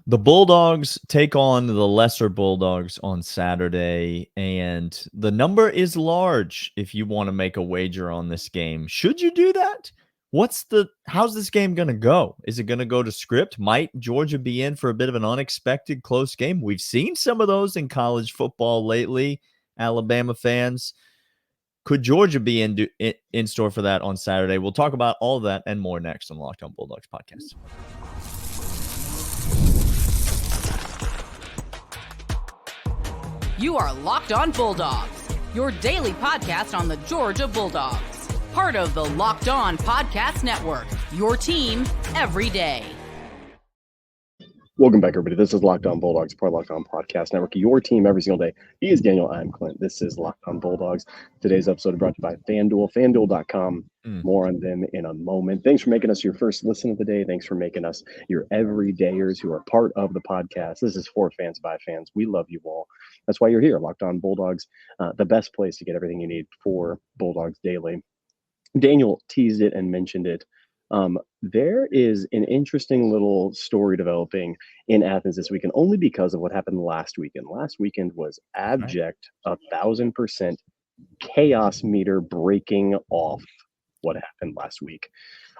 The Bulldogs take on the lesser Bulldogs on Saturday, and the number is large if you want to make a wager on this game. Should you do that? How's this game going to go? Is it going to go to script? Might Georgia be in for a bit of an unexpected close game? We've seen some of those in college football lately, Alabama fans. Could Georgia be in store for that on Saturday? We'll talk about all of that and more next on the Locked On Bulldogs podcast. You are Locked On Bulldogs, your daily podcast on the Georgia Bulldogs. Part of the Locked On Podcast Network, your team every day. Welcome back, everybody. This is Locked On Bulldogs, part of Locked On Podcast Network, your team every single day. He is Daniel. I'm Clint. This is Locked On Bulldogs. Today's episode is brought to you by FanDuel, FanDuel.com. More on them in a moment. Thanks for making us your first listen of the day. Thanks for making us your everydayers who are part of the podcast. This is for fans by fans. We love you all. That's why you're here. Locked On Bulldogs, the best place to get everything you need for Bulldogs Daily. Daniel teased it and mentioned it. There is an interesting little story developing in Athens this weekend, only because of what happened last weekend. Last weekend was abject, 1,000% chaos meter breaking off what happened last week.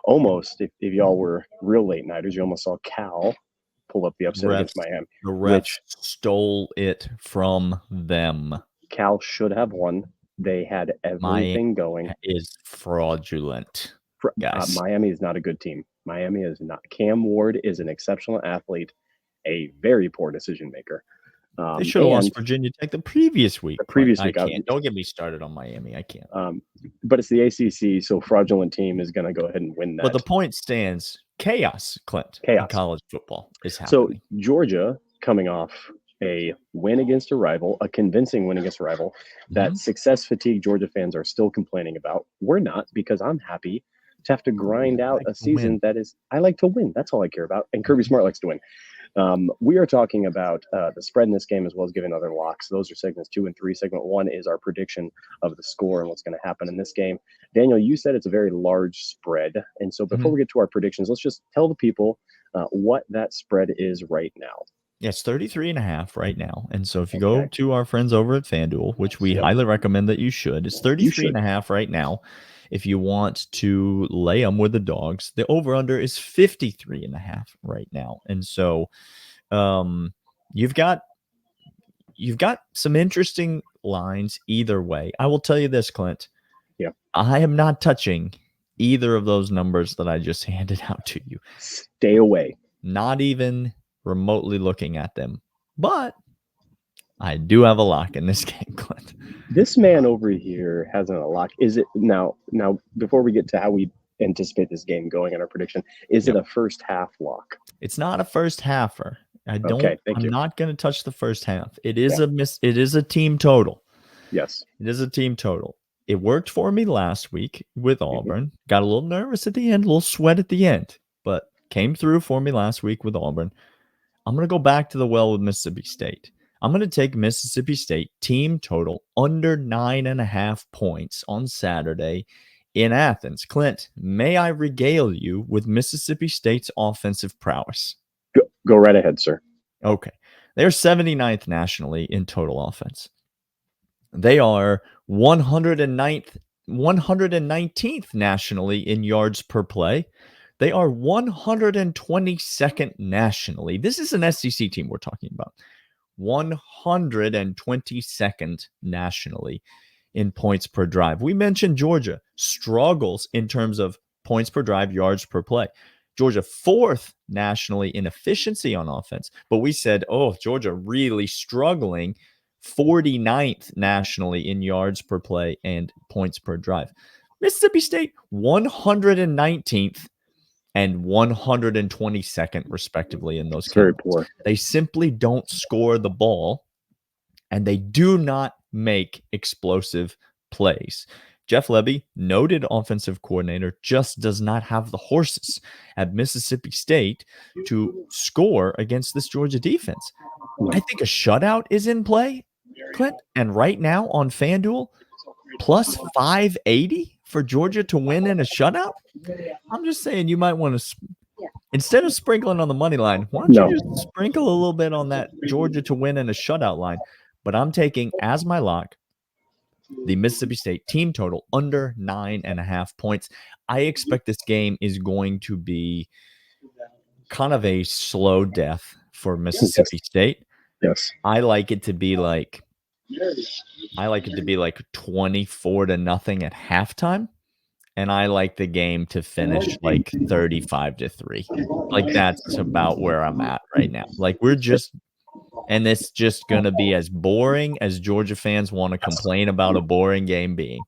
Almost, if y'all were real late nighters, you almost saw Cal pull up the upset against Miami. The refs stole it from them. Cal should have won. They had everything going. Is fraudulent. Miami is not a good team. Miami is not. Cam Ward is an exceptional athlete, a very poor decision maker. They should have lost Virginia Tech the previous week. Don't get me started on Miami. I can't. But it's the ACC, so fraudulent team is going to go ahead and win that. But the point stands. Chaos, Clint. Chaos. In college football is happening. So Georgia coming off a win against a rival, a convincing win against a rival, that success fatigue Georgia fans are still complaining about. We're not, because I'm happy to have to grind out a season that is, I like to win. That's all I care about. And Kirby Smart likes to win. We are talking about the spread in this game, as well as giving other locks. Those are segments 2 and 3. Segment 1 is our prediction of the score and what's going to happen in this game. Daniel, you said it's a very large spread. And so before we get to our predictions, let's just tell the people what that spread is right now. Yeah, it's 33.5 right now. And so if you go to our friends over at FanDuel, which we highly recommend that you should, it's 33.5 right now. If you want to lay them with the dogs, the over-under is 53.5 right now. And so you've got some interesting lines either way. I will tell you this, Clint. Yeah. I am not touching either of those numbers that I just handed out to you. Stay away. Not even remotely looking at them. But I do have a lock in this game, Clint. This man over here has a lock. Is it now, before we get to how we anticipate this game going in our prediction, is it a first half lock? It's not a first halfer. I'm not going to touch the first half. It is it is a team total. Yes. It is a team total. It worked for me last week with Auburn. Got a little nervous at the end, a little sweat at the end, but came through for me last week with Auburn. I'm going to go back to the well with Mississippi State. I'm going to take Mississippi State team total under 9.5 points on Saturday in Athens. Clint, may I regale you with Mississippi State's offensive prowess? Go right ahead, sir. Okay. They're 79th nationally in total offense. They are 119th nationally in yards per play. They are 122nd nationally. This is an SEC team we're talking about. 122nd nationally in points per drive. We mentioned Georgia struggles in terms of points per drive, yards per play. Georgia 4th nationally in efficiency on offense. But we said, Georgia really struggling. 49th nationally in yards per play and points per drive. Mississippi State 119th and 122nd, respectively, in those very categories. poor. They simply don't score the ball, and they do not make explosive plays. Jeff Lebby, noted offensive coordinator, just does not have the horses at Mississippi State to score against this Georgia defense. I think a shutout is in play, Clint, and right now on FanDuel, plus 580 for Georgia to win in a shutout. I'm just saying you might want to instead of sprinkling on the money line, why don't you just sprinkle a little bit on that Georgia to win and a shutout line? But I'm taking as my lock the Mississippi State team total under 9.5 points. I expect this game is going to be kind of a slow death for Mississippi State. Yes. I like it to be like 24-0 at halftime. And I like the game to finish like 35-3. Like that's about where I'm at right now. Like and it's just going to be as boring as Georgia fans want to complain about a boring game being.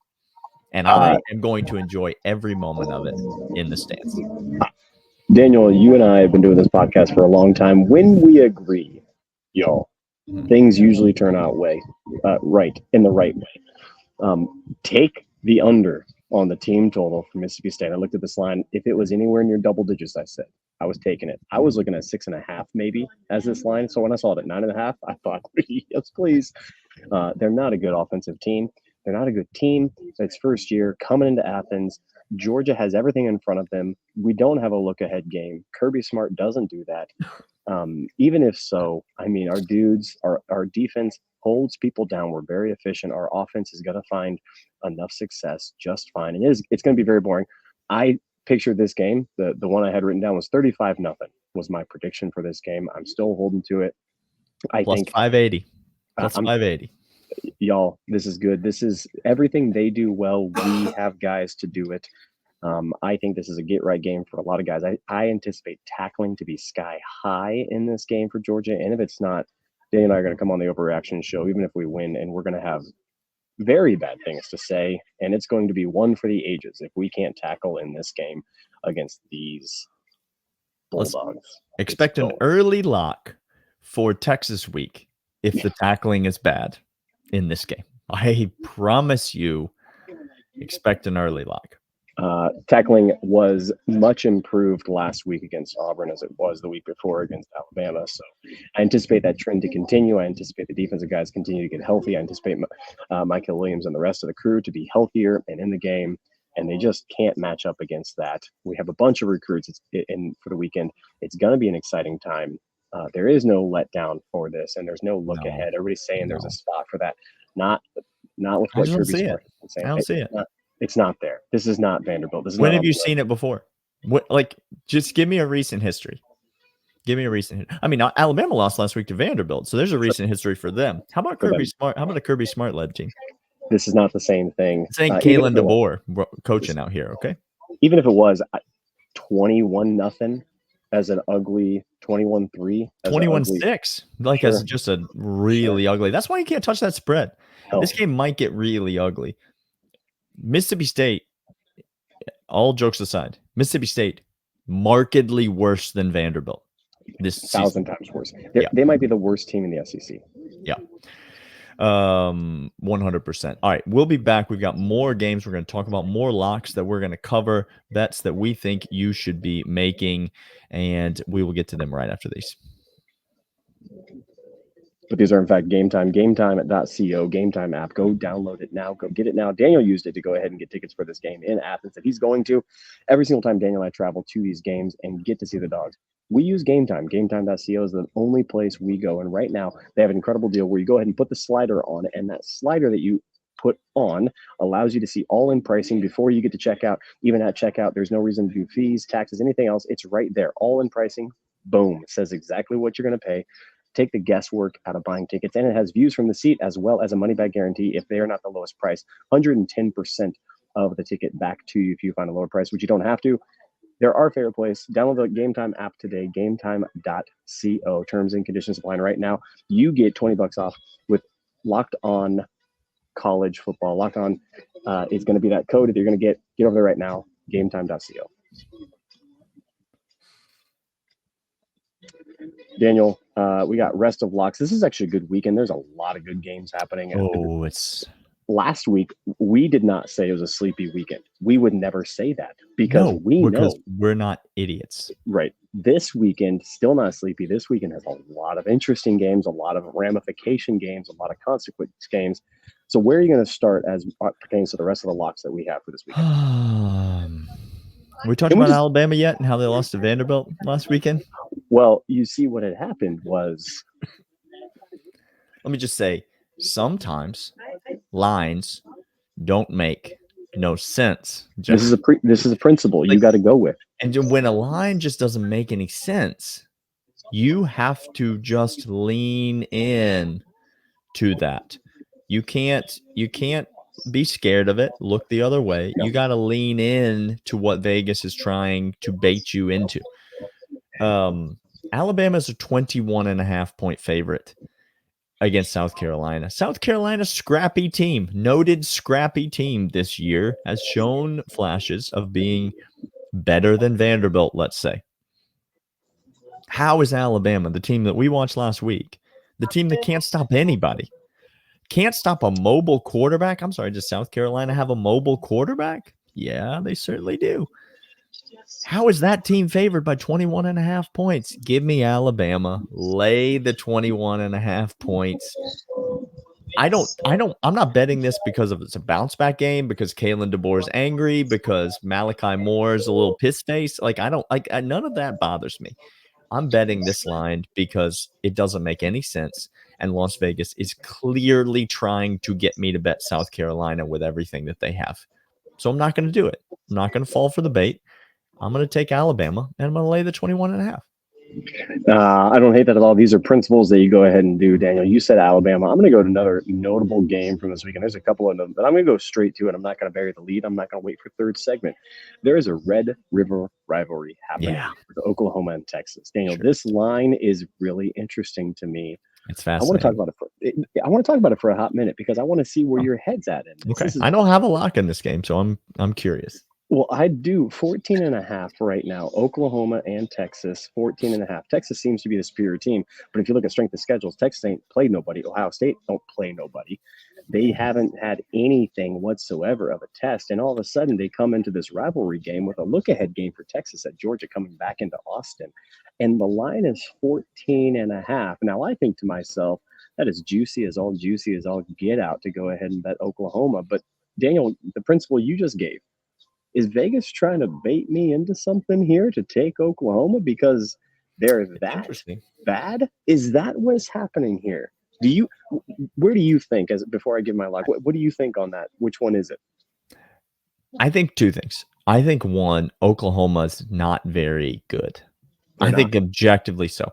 And I am going to enjoy every moment of it in the stands. Daniel, you and I have been doing this podcast for a long time. When we agree, y'all, things usually turn out in the right way. Take the under on the team total for Mississippi State. I looked at this line. If it was anywhere near double digits, I said I was taking it. I was looking at 6.5 maybe as this line. So when I saw it at 9.5, I thought, yes, please. They're not a good offensive team. They're not a good team. It's first year coming into Athens. Georgia has everything in front of them. We don't have a look ahead game. Kirby Smart doesn't do that. Even if so, I mean, our defense holds people down. We're very efficient. Our offense is going to find enough success just fine. It's going to be very boring. I pictured this game. The one I had written down was 35-0 was my prediction for this game. I'm still holding to it. I think 580. Plus 580. Y'all, this is good. This is everything they do well. We have guys to do it. I think this is a get-right game for a lot of guys. I anticipate tackling to be sky high in this game for Georgia. And if it's not, Danny and I are going to come on the Overreaction show, even if we win, and we're going to have very bad things to say. And it's going to be one for the ages if we can't tackle in this game against these Bulldogs. Expect an early lock for Texas week if the tackling is bad in this game. I promise you, expect an early lock. Tackling was much improved last week against Auburn as it was the week before against Alabama. So I anticipate that trend to continue. I anticipate the defensive guys continue to get healthy. I anticipate Michael Williams and the rest of the crew to be healthier and in the game, and they just can't match up against that. We have a bunch of recruits for the weekend. It's going to be an exciting time. There is no letdown for this, and there's no look ahead. Everybody's saying there's a spot for that. Not with what Kirby Smart is saying. I don't see it. It's not there. This is not Vanderbilt. When have you seen it before? Just give me a recent history. I mean, Alabama lost last week to Vanderbilt, so there's a recent history for them. How about Kirby Smart? How about a Kirby Smart led team? This is not the same thing. This ain't Kalen DeBoer coaching out here, okay? Even if it was 21-0 as an ugly 21-3, 21-6, as just a really ugly. That's why you can't touch that spread. This game might get really ugly. Mississippi State, all jokes aside, Mississippi State markedly worse than Vanderbilt this 1,000 times worse. They might be the worst team in the SEC. Yeah. 100%. All right, we'll be back. We've got more games. We're going to talk about more locks that we're going to cover, bets that we think you should be making, and we will get to them right after these. But these are, in fact, Game Time. GameTime.co, Game Time app. Go download it now. Go get it now. Daniel used it to go ahead and get tickets for this game in Athens that he's going to. Every single time Daniel and I travel to these games and get to see the Dogs, we use Game Time. GameTime.co is the only place we go. And right now, they have an incredible deal where you go ahead and put the slider on, and that slider that you put on allows you to see all-in pricing before you get to checkout. Even at checkout, there's no reason to do fees, taxes, anything else. It's right there. All-in pricing. Boom. It says exactly what you're going to pay. Take the guesswork out of buying tickets, and it has views from the seat as well as a money-back guarantee if they are not the lowest price. 110% of the ticket back to you if you find a lower price, which you don't have to. There are fair plays. Download the Game Time app today, gametime.co. Terms and conditions apply. And right now, you get $20 off with Locked On College Football. Locked On is going to be that code that you're going to get. Get over there right now, gametime.co. Daniel, we got rest of locks. This is actually a good weekend. There's a lot of good games happening. Last week, we did not say it was a sleepy weekend. We would never say that because we're not idiots. Right. This weekend, still not sleepy. This weekend has a lot of interesting games, a lot of ramification games, a lot of consequence games. So where are you going to start as pertains to the rest of the locks that we have for this weekend? We talked about Alabama yet and how they lost to Vanderbilt last weekend? Well, you see what had happened was. Let me just say, sometimes lines don't make no sense. This is a principle you got to go with. And when a line just doesn't make any sense, you have to just lean in to that. You can't be scared of it. Look the other way. You got to lean in to what Vegas is trying to bait you into. Alabama's a 21.5-point favorite against South Carolina. South Carolina's scrappy team, noted scrappy team this year, has shown flashes of being better than Vanderbilt, let's say. How is Alabama, the team that we watched last week, the team that can't stop anybody, can't stop a mobile quarterback? I'm sorry, does South Carolina have a mobile quarterback? Yeah, they certainly do. How is that team favored by 21.5 points? Give me Alabama. Lay the 21.5 points. I'm not betting this because it's a bounce back game, because Kalen DeBoer's angry, because Malachi Moore's a little piss face. None of that bothers me. I'm betting this line because it doesn't make any sense. And Las Vegas is clearly trying to get me to bet South Carolina with everything that they have. So I'm not going to do it. I'm not going to fall for the bait. I'm going to take Alabama, and I'm going to lay the 21.5. I don't hate that at all. These are principles that you go ahead and do, Daniel. You said Alabama. I'm going to go to another notable game from this weekend. There's a couple of them, but I'm going to go straight to it. I'm not going to bury the lead. I'm not going to wait for third segment. There is a Red River rivalry happening with Oklahoma and Texas. Daniel, this line is really interesting to me. It's fascinating. I want to talk about it for a hot minute because I want to see where your head's at in this. Okay. I don't have a lock in this game, so I'm curious. Well, I do 14.5 right now. Oklahoma and Texas, 14.5. Texas seems to be the superior team, but if you look at strength of schedules, Texas ain't played nobody. Ohio State don't play nobody. They haven't had anything whatsoever of a test, and all of a sudden they come into this rivalry game with a look-ahead game for Texas at Georgia coming back into Austin, and the line is 14.5. Now I think to myself, that is juicy as all get out to go ahead and bet Oklahoma. But Daniel, the principle you just gave. Is Vegas trying to bait me into something here to take Oklahoma because they're that bad? Is that what's happening here? Where do you think, before I give my lock, what do you think on that? Which one is it? I think two things. I think one, Oklahoma's not very good. I think objectively so.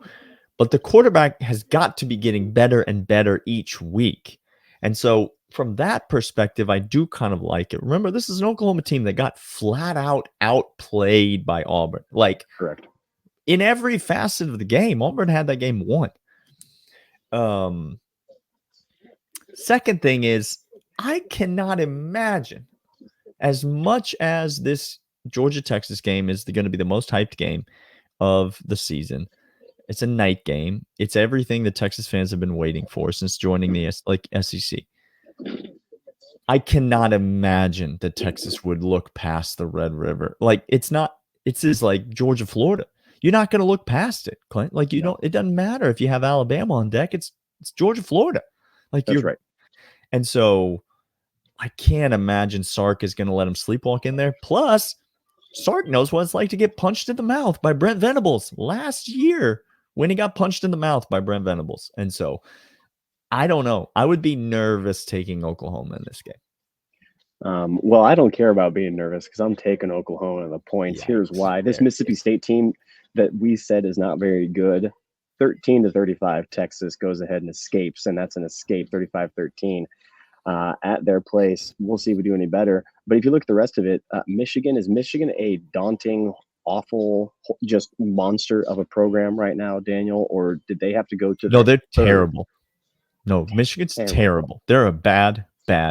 But the quarterback has got to be getting better and better each week. And so from that perspective, I do kind of like it. Remember, this is an Oklahoma team that got flat out outplayed by Auburn. Correct. In every facet of the game, Auburn had that game won. Second thing is, I cannot imagine, as much as this Georgia-Texas game is going to be the most hyped game of the season. It's a night game. It's everything the Texas fans have been waiting for since joining the SEC. I cannot imagine that Texas would look past the Red River. It's just like Georgia, Florida. You're not going to look past it, Clint. It doesn't matter if you have Alabama on deck. It's Georgia, Florida. That's right. And so I can't imagine Sark is going to let him sleepwalk in there. Plus, Sark knows what it's like to get punched in the mouth by Brent Venables last year when he got punched in the mouth by Brent Venables. And so I don't know. I would be nervous taking Oklahoma in this game. Well, I don't care about being nervous because I'm taking Oklahoma in the points. Yeah, here's why. This Mississippi State team that we said is not very good, 13-35, Texas goes ahead and escapes, and that's an escape, 35-13 at their place. We'll see if we do any better. But if you look at the rest of it, Michigan a daunting, awful, just monster of a program right now, Daniel? Or did they have to go to? No, they're terrible. No, Michigan's terrible. They're a bad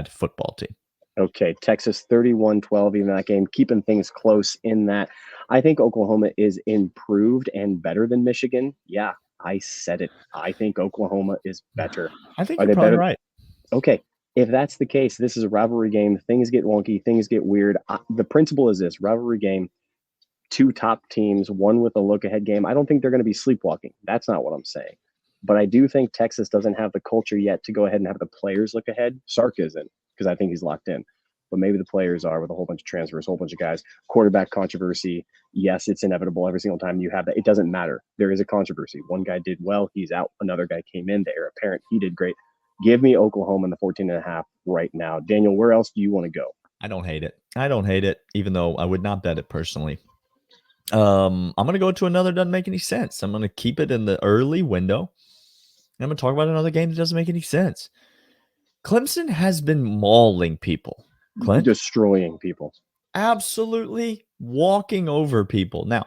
football team. Okay, Texas 31-12 in that game, keeping things close in that. I think Oklahoma is improved and better than Michigan. Yeah, I said it. I think Oklahoma is better. I think you're probably right. Okay, if that's the case, this is a rivalry game. Things get wonky. Things get weird. The principle is this: rivalry game, two top teams, one with a look-ahead game. I don't think they're going to be sleepwalking. That's not what I'm saying. But I do think Texas doesn't have the culture yet to go ahead and have the players look ahead. Sark isn't, because I think he's locked in. but maybe the players are with a whole bunch of transfers, a whole bunch of guys. Quarterback controversy. Yes, it's inevitable every single time you have that. It doesn't matter. There is a controversy. One guy did well. He's out. Another guy came in. The heir apparent. He did great. Give me Oklahoma in the 14.5 right now. Daniel, where else do you want to go? I don't hate it, even though I would not bet it personally. I'm going to go to another doesn't make any sense. I'm going to keep it in the early window. I'm going to talk about another game that doesn't make any sense. Clemson has been mauling people. Clint? Destroying people. Absolutely walking over people. Now,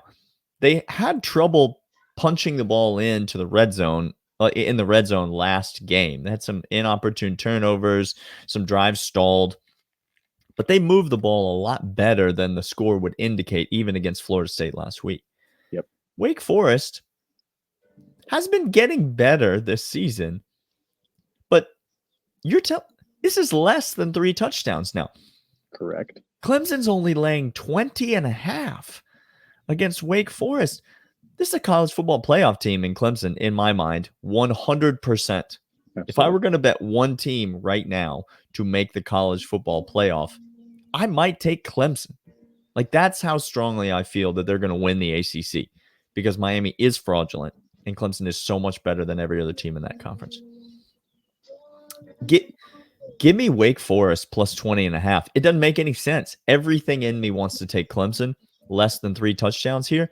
they had trouble punching the ball into the red zone in the red zone last game. They had some inopportune turnovers, some drives stalled, but they moved the ball a lot better than the score would indicate, even against Florida State last week. Yep. Wake Forest has been getting better this season, but this is less than 3 touchdowns now. Correct. Clemson's only laying 20.5 against Wake Forest. This is a college football playoff team in Clemson, in my mind, 100%. Absolutely. If I were going to bet one team right now to make the college football playoff, I might take Clemson. Like, that's how strongly I feel that they're going to win the ACC, because Miami is fraudulent and Clemson is so much better than every other team in that conference. Give me Wake Forest plus 20.5. It doesn't make any sense. Everything in me wants to take Clemson less than 3 touchdowns here,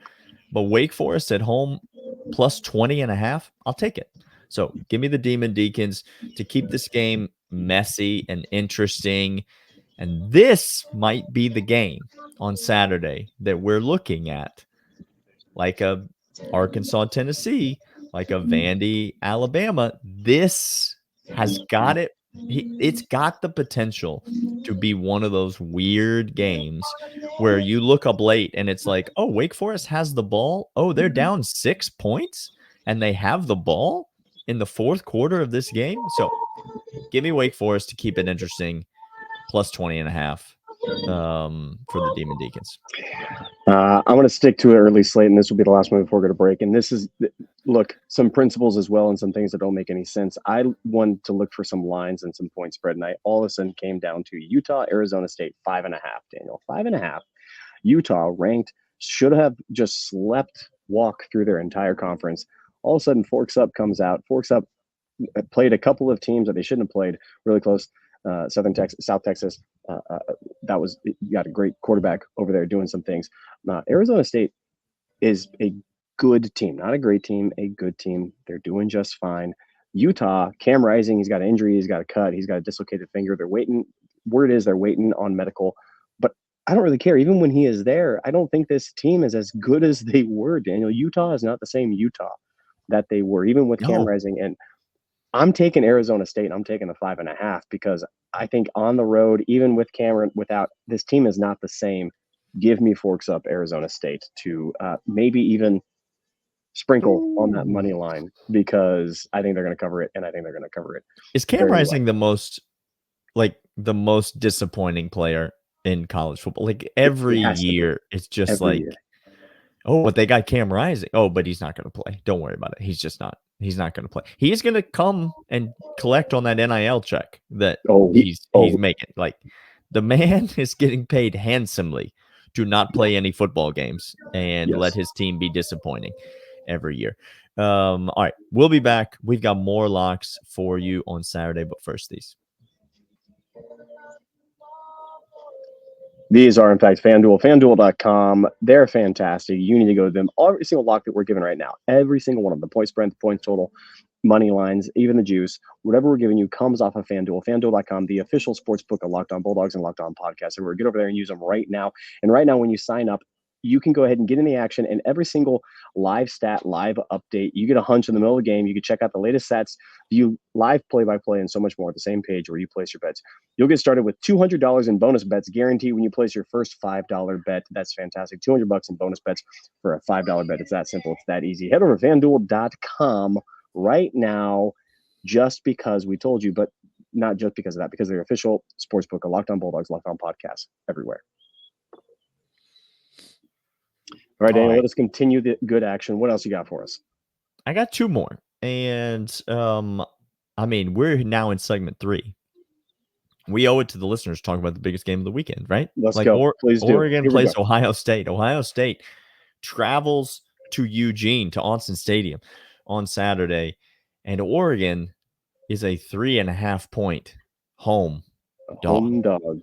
but Wake Forest at home plus 20.5, I'll take it. So give me the Demon Deacons to keep this game messy and interesting. And this might be the game on Saturday that we're looking at, like a Arkansas, Tennessee, like a Vandy, Alabama. This has got it. It's got the potential to be one of those weird games where you look up late and it's like, oh, Wake Forest has the ball. Oh, they're down 6 points and they have the ball in the fourth quarter of this game. So give me Wake Forest to keep it interesting, plus 20.5 for the Demon Deacons. I'm going to stick to it early slate, and this will be the last one before we go to break. And this is, look, some principles as well and some things that don't make any sense. I wanted to look for some lines and some point spread, and I all of a sudden came down to Utah, Arizona State, 5.5, Daniel. 5.5. Utah ranked, should have just slept walk through their entire conference. All of a sudden, Forks Up comes out. Forks Up played a couple of teams that they shouldn't have played really close. South Texas. That was, you got a great quarterback over there doing some things. Arizona State is a good team, not a great team, a good team. They're doing just fine. Utah, Cam Rising, he's got an injury, he's got a cut, he's got a dislocated finger. They're waiting. Word is they're waiting on medical, but I don't really care. Even when he is there, I don't think this team is as good as they were, Daniel. Utah is not the same Utah that they were, even with Cam Rising. And I'm taking Arizona State. I'm taking the 5.5 because I think on the road, even with Cameron, without, this team is not the same. Give me Forks Up Arizona State to maybe even sprinkle on that money line, because I think they're going to cover it, and I think they're going to cover it. Is Cam Rising the most disappointing player in college football? Like every year, it's just oh, but they got Cam Rising. Oh, but he's not going to play. Don't worry about it. He's just not. He's not going to play. He's going to come and collect on that NIL check that he's making. Like, the man is getting paid handsomely to not play any football games and let his team be disappointing every year. All right, we'll be back. We've got more locks for you on Saturday, but first these. These are, in fact, FanDuel. FanDuel.com. They're fantastic. You need to go to them. Every single lock that we're giving right now, every single one of them, the point spread, the points total, money lines, even the juice, whatever we're giving you comes off of FanDuel. FanDuel.com, the official sports book of Locked On Bulldogs and Locked On Podcast. And we're get over there and use them right now. And right now, when you sign up, you can go ahead and get in the action, and every single live stat, live update, you get a hunch in the middle of the game. You can check out the latest stats, view live play-by-play, and so much more at the same page where you place your bets. You'll get started with $200 in bonus bets guaranteed when you place your first $5 bet. That's fantastic. $200 in bonus bets for a $5 bet. It's that simple. It's that easy. Head over to FanDuel.com right now, just because we told you, but not just because of that, because they're official sportsbook of Locked On Bulldogs, Locked On Podcasts, everywhere. All right, Daniel, let us continue the good action. What else you got for us? I got 2 more. And, I mean, we're now in segment 3. we owe it to the listeners to talk about the biggest game of the weekend, right? Let's go. Please do. Oregon plays Ohio State. Ohio State travels to Eugene, to Autzen Stadium on Saturday, and Oregon is a 3.5 point home dog.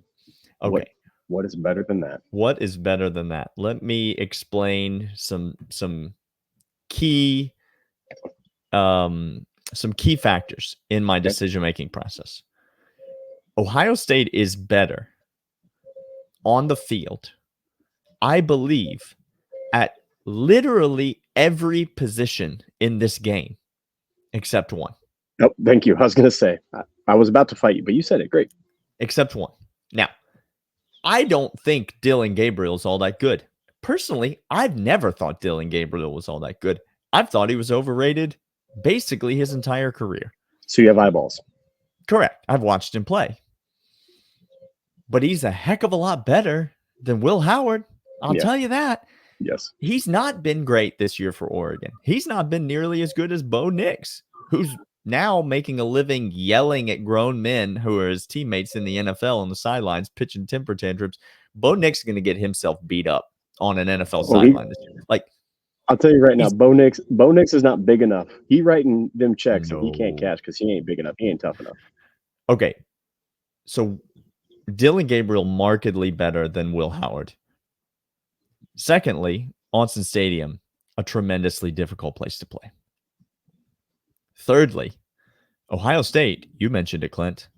Okay. What is better than that? What is better than that? Let me explain some key factors in my decision-making process. Ohio State is better on the field, I believe, at literally every position in this game except one. Oh, thank you. I was going to say, I was about to fight you, but you said it. Great. Except one. Now, I don't think Dylan Gabriel is all that good. Personally, I've never thought Dylan Gabriel was all that good. I've thought he was overrated basically his entire career. So you have eyeballs. Correct. I've watched him play. But he's a heck of a lot better than Will Howard. I'll tell you that. Yes. He's not been great this year for Oregon. He's not been nearly as good as Bo Nix, who's now making a living yelling at grown men who are his teammates in the NFL on the sidelines, pitching temper tantrums. Bo Nix is going to get himself beat up on an NFL sideline this year. Like, I'll tell you right now, Bo Nix is not big enough. He writing them checks and he can't catch because he ain't big enough. He ain't tough enough. Okay. So Dylan Gabriel markedly better than Will Howard. Secondly, Autzen Stadium, a tremendously difficult place to play. Thirdly, Ohio State, you mentioned it, Clint.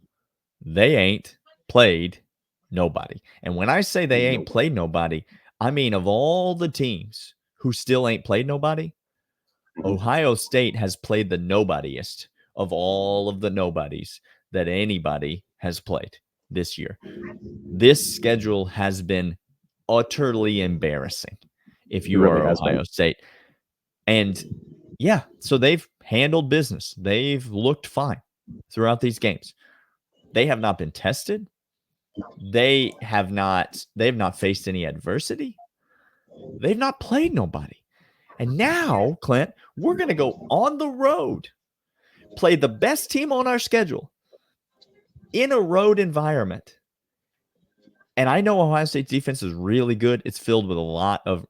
They ain't played nobody. And when I say they ain't played nobody, I mean of all the teams who still ain't played nobody, Ohio State has played the nobodiest of all of the nobodies that anybody has played this year. This schedule has been utterly embarrassing if you are Ohio State. And yeah, so they've handled business. They've looked fine throughout these games. They have not been tested. They have not faced any adversity. They've not played nobody. And now, Clint, we're going to go on the road, play the best team on our schedule in a road environment. And I know Ohio State's defense is really good. It's filled with a lot of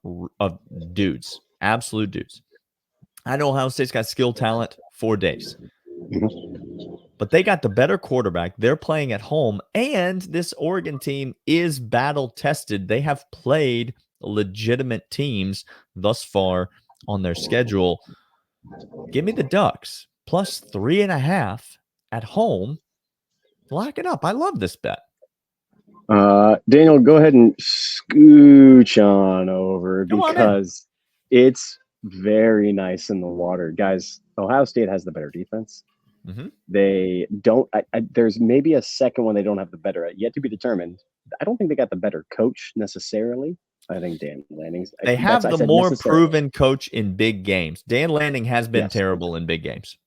dudes, absolute dudes. I know Ohio State's got skill talent for days. But they got the better quarterback. They're playing at home. And this Oregon team is battle-tested. They have played legitimate teams thus far on their schedule. Give me the Ducks plus 3.5 at home. Lock it up. I love this bet. Daniel, go ahead and scooch on over because it's very nice in the water. Guys, Ohio State has the better defense. Mm-hmm. They don't. There's maybe a second one they don't have the better, yet to be determined. I don't think they got the better coach necessarily. I think Dan Lanning's. They have the more proven coach in big games. Dan Lanning has been terrible in big games.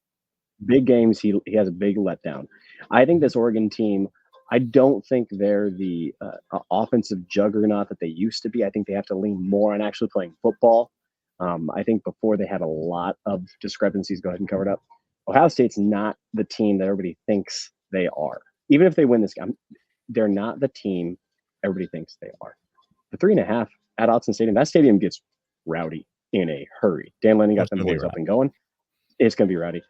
Big games, he has a big letdown. I think this Oregon team, I don't think they're the offensive juggernaut that they used to be. I think they have to lean more on actually playing football. I think before they had a lot of discrepancies. Go ahead and cover it up. Ohio State's not the team that everybody thinks they are. Even if they win this game, they're not the team everybody thinks they are. The 3.5 at Autzen Stadium, that stadium gets rowdy in a hurry. Dan Lanning got them boys up and going. It's going to be rowdy.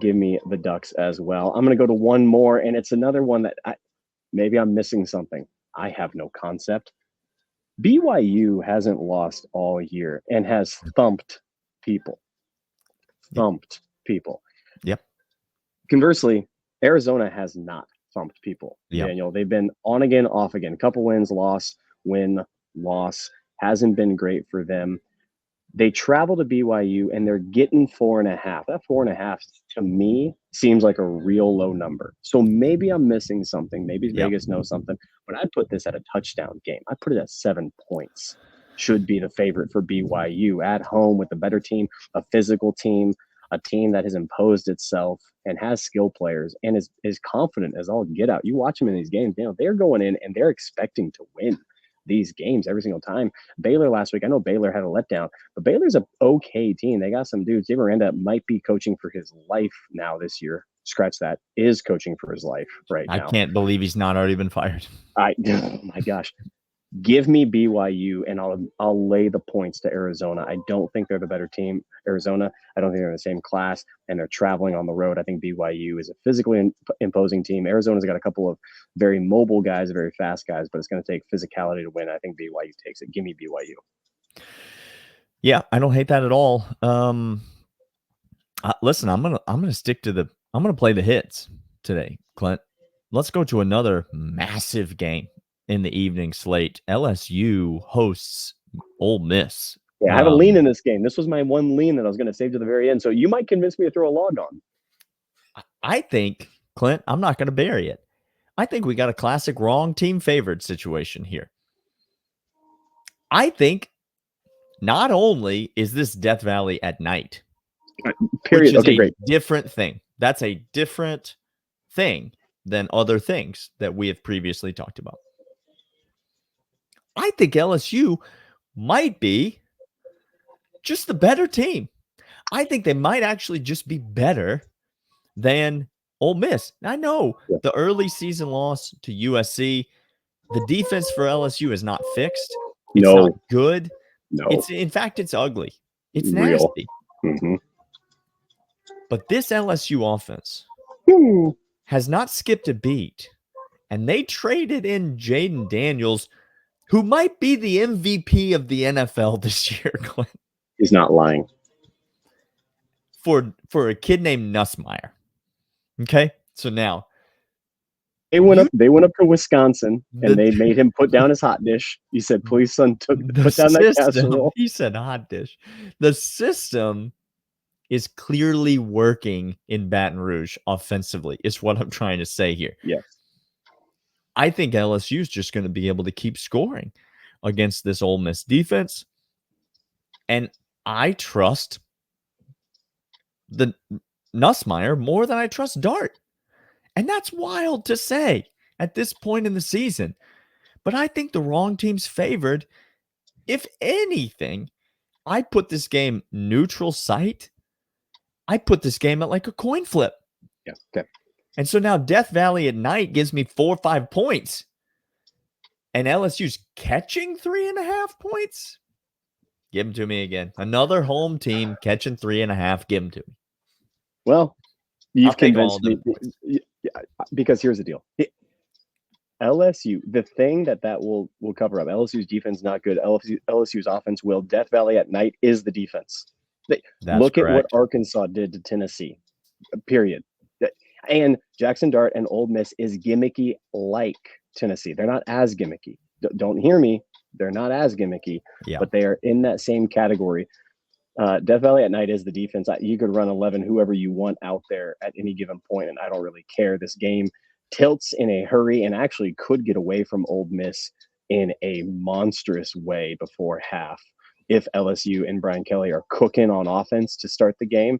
Give me the Ducks as well. I'm going to go to one more, and it's another one that maybe I'm missing something. I have no concept. BYU hasn't lost all year and has thumped people. Yep. Conversely, Arizona has not thumped people. Yep. Daniel, they've been on again, off again. Couple wins, loss, win, loss. Hasn't been great for them. They travel to BYU and they're getting 4.5. That 4.5 to me seems like a real low number. So maybe I'm missing something. Maybe Vegas knows something. But I'd put this at a touchdown game. I'd put it at 7 points. Should be the favorite for BYU at home with a better team, a physical team, a team that has imposed itself and has skill players and is confident as all get out. You watch them in these games, they're going in and they're expecting to win these games every single time. Baylor last week, I know Baylor had a letdown, but Baylor's an okay team. They got some dudes. Dave Aranda might be coaching for his life now this year. scratch that, is coaching for his life right now. I can't believe he's not already been fired. Oh my gosh. Give me BYU, and I'll lay the points to Arizona. I don't think they're the better team. Arizona, I don't think they're in the same class, and they're traveling on the road. I think BYU is a physically imposing team. Arizona's got a couple of very mobile guys, very fast guys, but it's going to take physicality to win. I think BYU takes it. Give me BYU. Yeah, I don't hate that at all. Listen, I'm gonna play the hits today, Clint. Let's go to another massive game in the evening slate. LSU hosts Ole Miss. Yeah, I have a lean in this game. This was my one lean that I was going to save to the very end. So you might convince me to throw a log on. I think, Clint, I'm not going to bury it. I think we got a classic wrong team favored situation here. I think not only is this Death Valley at night, period. Which is great. Different thing. That's a different thing than other things that we have previously talked about. I think LSU might be just the better team. I think they might actually just be better than Ole Miss. I know the early season loss to USC, the defense for LSU is not fixed. It's not good. No. In fact, it's ugly. It's real. nasty. Mm-hmm. But this LSU offense has not skipped a beat. And they traded in Jaden Daniels, who might be the MVP of the NFL this year, Clint. He's not lying. For a kid named Nussmeier. Okay? So now they went up to Wisconsin and they made him put down his hot dish. He said, please, son, put down that casserole. He said hot dish. The system is clearly working in Baton Rouge offensively, is what I'm trying to say here. Yes. I think LSU is just going to be able to keep scoring against this Ole Miss defense. And I trust the Nussmeier more than I trust Dart. And that's wild to say at this point in the season. But I think the wrong team's favored. If anything, I put this game neutral site. I put this game at like a coin flip. Yeah. Okay. And so now Death Valley at night gives me 4 or 5 points. And LSU's catching 3.5 points. Give them to me again. Another home team catching 3.5. Give them to me. Well, you've convinced me. Because here's the deal. LSU, the thing that will cover up, LSU's defense not good. LSU's offense will. Death Valley at night is the defense. Look at what Arkansas did to Tennessee, period. And Jackson Dart and Ole Miss is gimmicky like Tennessee. They're not as gimmicky. Don't hear me. They're not as gimmicky, but they are in that same category. Death Valley at night is the defense. You could run 11, whoever you want out there at any given point, and I don't really care. This game tilts in a hurry and actually could get away from Ole Miss in a monstrous way before half if LSU and Brian Kelly are cooking on offense to start the game.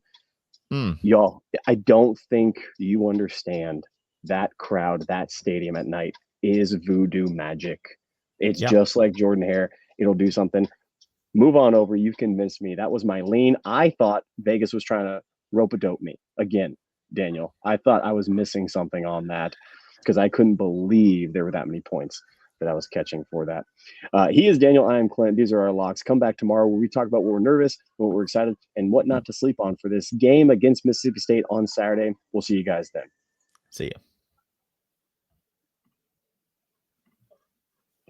Y'all, I don't think you understand that crowd, that stadium at night is voodoo magic. It's just like Jordan Hare. It'll do something. Move on over. You've convinced me. That was my lean. I thought Vegas was trying to rope-a-dope me. Again, Daniel, I thought I was missing something on that because I couldn't believe there were that many points that I was catching for that. He is Daniel. I am Clint. These are our locks. Come back tomorrow where we talk about what we're nervous, what we're excited, and what not to sleep on for this game against Mississippi State on Saturday. We'll see you guys then. See ya.